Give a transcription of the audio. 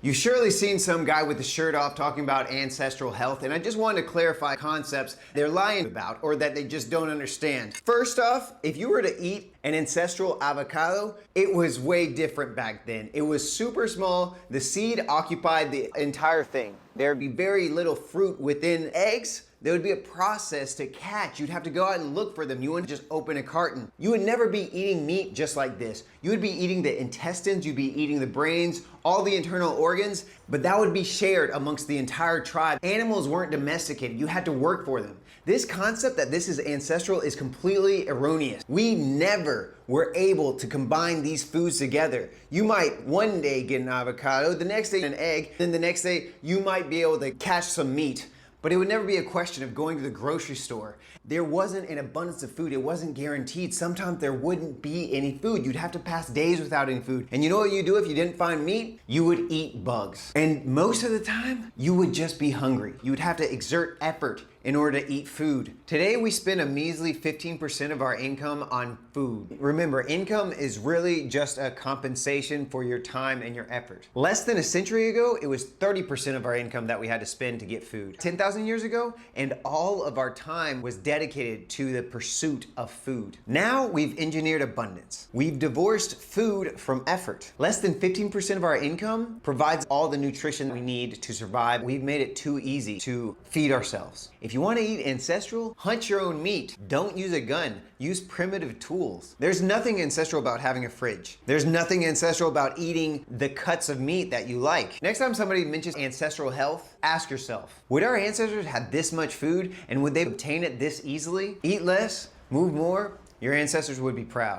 You've surely seen some guy with the shirt off talking about ancestral health, and I just wanted to clarify concepts they're lying about or that they just don't understand. First off, if you were to eat an ancestral avocado, it was way different back then. It was super small. The seed occupied the entire thing. There'd be very little fruit within eggs. There would be a process to catch. You'd have to go out and look for them. You wouldn't just open a carton. You would never be eating meat just like this. You would be eating the intestines, you'd be eating the brains, all the internal organs, but that would be shared amongst the entire tribe. Animals weren't domesticated. You had to work for them. This concept that this is ancestral is completely erroneous. We never were able to combine these foods together. You might one day get an avocado, the next day an egg, then the next day you might be able to catch some meat. But it would never be a question of going to the grocery store. There wasn't an abundance of food. It wasn't guaranteed. Sometimes there wouldn't be any food. You'd have to pass days without any food. And you know what you do if you didn't find meat? You would eat bugs. And most of the time, you would just be hungry. You would have to exert effort in order to eat food. Today, we spend a measly 15% of our income on food. Remember, income is really just a compensation for your time and your effort. Less than a century ago, it was 30% of our income that we had to spend to get food. 10,000 years ago, and all of our time was dedicated to the pursuit of food. Now, we've engineered abundance. We've divorced food from effort. Less than 15% of our income provides all the nutrition we need to survive. We've made it too easy to feed ourselves. If you want to eat ancestral, hunt your own meat. Don't use a gun. Use primitive tools. There's nothing ancestral about having a fridge. There's nothing ancestral about eating the cuts of meat that you like. Next time somebody mentions ancestral health, ask yourself, would our ancestors have this much food and would they obtain it this easily? Eat less, move more, your ancestors would be proud.